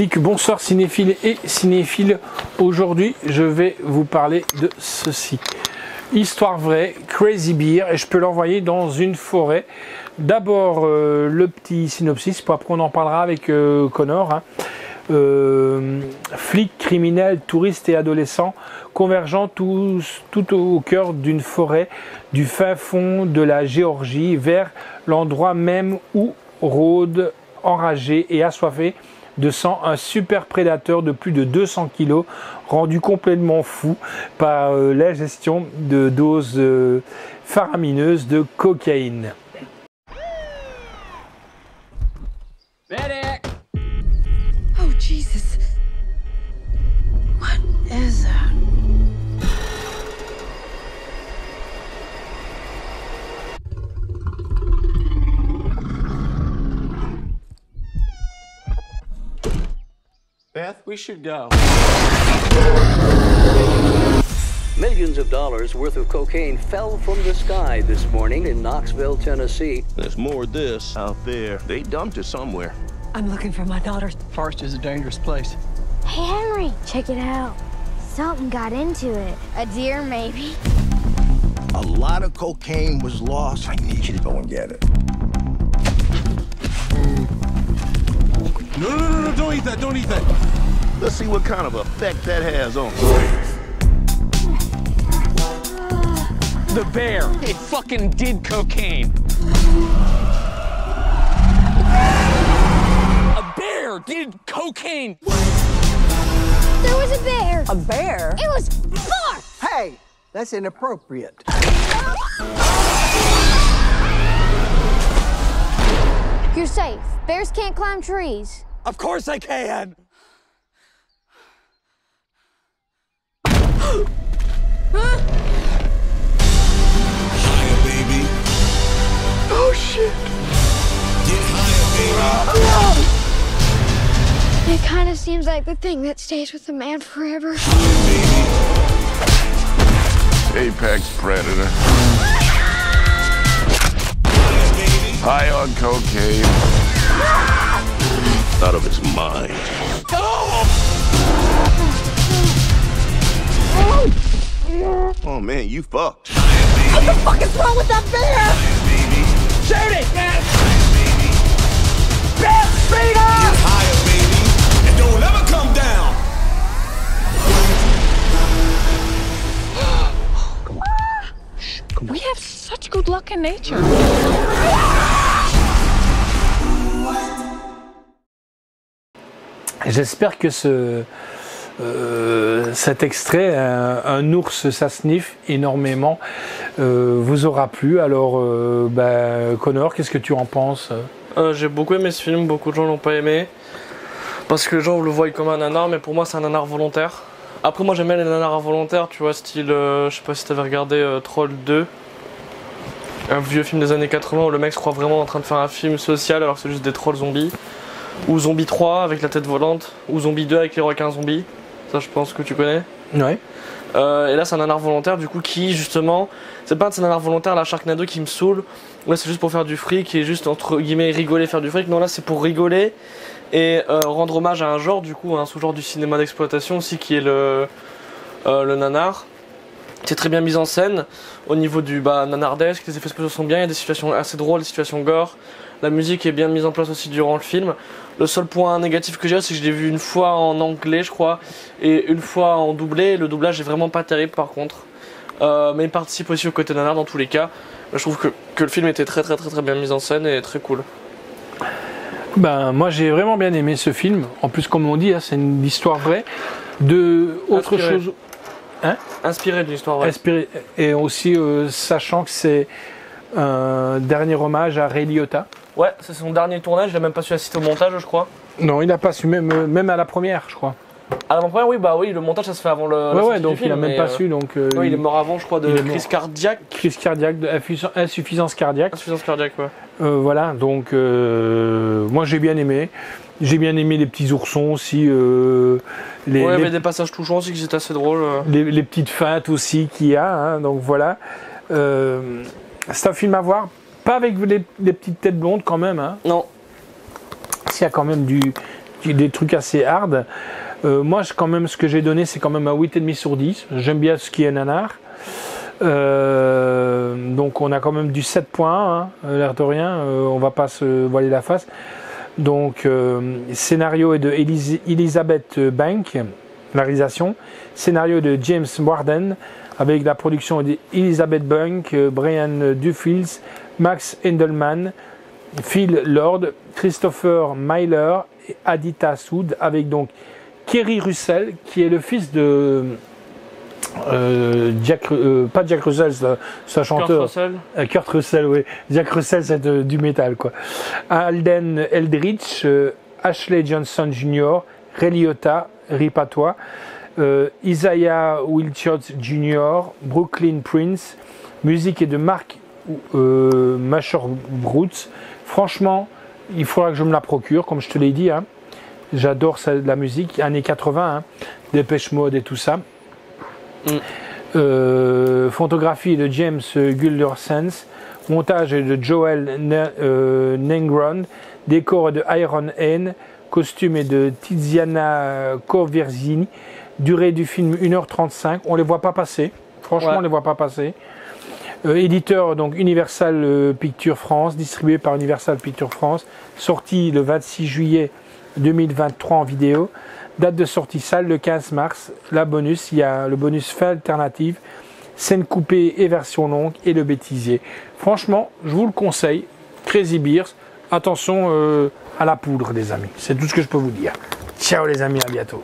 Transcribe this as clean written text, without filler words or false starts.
Clic, bonsoir cinéphiles et cinéphiles. Aujourd'hui, je vais vous parler de ceci. Histoire vraie, Crazy Beer, et je peux l'envoyer dans une forêt. D'abord, le petit synopsis, puis après on en parlera avec Connor. Flics, criminels, touristes et adolescents convergeant tout au cœur d'une forêt du fin fond de la Géorgie vers l'endroit même où rôde enragé et assoiffé de sang un super prédateur de plus de 200 kg rendu complètement fou par la gestion de doses faramineuses de cocaïne. Medic! Oh, Jesus. What is that? Beth, we should go. Millions of dollars worth of cocaine fell from the sky this morning in Knoxville, Tennessee. There's more of this out there. They dumped it somewhere. I'm looking for my daughter. Forest is a dangerous place. Hey, Henry, check it out. Something got into it. A deer, maybe. A lot of cocaine was lost. I need you to go and get it. No, don't eat that, don't eat that. Let's see what kind of effect that has on The bear. It fucking did cocaine. A bear did cocaine. There was a bear. A bear? It was far. Hey, that's inappropriate. You're safe. Bears can't climb trees. Of course I can. Higher, baby. Oh shit. Get higher, baby. It kind of seems like the thing that stays with a man forever. Apex predator. High on cocaine. Out of his mind. Oh man, you fucked. What the fuck is wrong with that bear? Shoot it, man. Bear, speed up! Higher, baby. And don't ever come down. We have such good luck in nature. J'espère que cet extrait, un ours ça sniffe énormément, vous aura plu. Alors, Connor, qu'est-ce que tu en penses? J'ai beaucoup aimé ce film, beaucoup de gens l'ont pas aimé. Parce que les gens le voient comme un nanar, mais pour moi c'est un nanar volontaire. Après moi j'aime bien les nanars involontaires, tu vois, style, je sais pas si t'avais regardé Troll 2. Un vieux film des années 80 où le mec se croit vraiment en train de faire un film social alors que c'est juste des trolls zombies. Ou Zombie 3 avec la tête volante, ou Zombie 2 avec les requins zombies. Ça je pense que tu connais. Ouais. Et là c'est un nanar volontaire du coup qui justement, c'est pas un de ces nanars volontaires la Sharknado qui me saoule. Là c'est juste pour faire du fric et juste entre guillemets rigoler, faire du fric. Non là c'est pour rigoler et rendre hommage à un genre du coup, un sous-genre du cinéma d'exploitation aussi qui est le nanar. C'est très bien mis en scène au niveau du nanardesque, les effets spéciaux sont bien, il y a des situations assez drôles, des situations gore. La musique est bien mise en place aussi durant le film. Le seul point négatif que j'ai, c'est que je l'ai vu une fois en anglais, je crois, et une fois en doublé. Le doublage est vraiment pas terrible par contre. Mais il participe aussi au côté nanar dans tous les cas. Je trouve que le film était très bien mis en scène et très cool. Moi j'ai vraiment bien aimé ce film. En plus, comme on dit, c'est une histoire vraie. Autre chose. Hein? Inspiré d'une histoire vraie. Inspiré. Et aussi sachant que c'est un dernier hommage à Ray Liotta. Ouais, c'est son dernier tournage, il a même pas su assister au montage, je crois. Non, il n'a pas su, même à la première, je crois. À la première, oui, le montage ça se fait avant le. Ouais, donc il a même pas su. Donc, il est mort avant, je crois, de crise cardiaque. Crise cardiaque, insuffisance cardiaque. Insuffisance cardiaque, ouais. Voilà, donc moi j'ai bien aimé. J'ai bien aimé les petits oursons aussi. Il y avait des passages touchants aussi qui étaient assez drôles. Les petites feintes aussi qu'il y a, hein, donc voilà. C'est un film à voir. Pas avec les petites têtes blondes quand même. Hein. Non. S'il y a quand même des trucs assez hard. Moi, quand même, ce que j'ai donné, c'est quand même un 8,5 sur 10. J'aime bien ce qui est nanar. Donc, on a quand même du 7.1, hein, l'air de rien. On va pas se voiler la face. Donc, scénario est de Elizabeth Banks, la réalisation. Scénario de James Warden, avec la production d'Elizabeth Banks, Brian Duffield, Max Endelman, Phil Lord, Christopher Myler et Aditya Sood, avec donc Kerry Russell, qui est le fils de pas Jack Russell, c'est un chanteur. Kurt Russell, oui. Jack Russell, c'est du métal, quoi. Alden Eldridge, Ashley Johnson Jr., Ray Liotta, rip à toi, Isaiah Wilchotz Jr., Brooklyn Prince, musique est de Mark Masher-Broots. Franchement, il faudra que je me la procure, comme je te l'ai dit, hein. J'adore la musique, années 80, hein, Dépêche Mode et tout ça. Photographie de James Guldersens, montage de Joel Nengron, décor de Iron Hen, costume est de Tiziana Corversini, durée du film 1h35, on les voit pas passer, franchement on les voit pas passer. Éditeur donc Universal Pictures France, distribué par Universal Pictures France, sorti le 26 juillet 2023 en vidéo. Date de sortie salle le 15 mars. La bonus, il y a le bonus fin alternative, scène coupée et version longue et le bêtisier. Franchement, je vous le conseille. Crazy Beers. Attention à la poudre, les amis. C'est tout ce que je peux vous dire. Ciao les amis, à bientôt.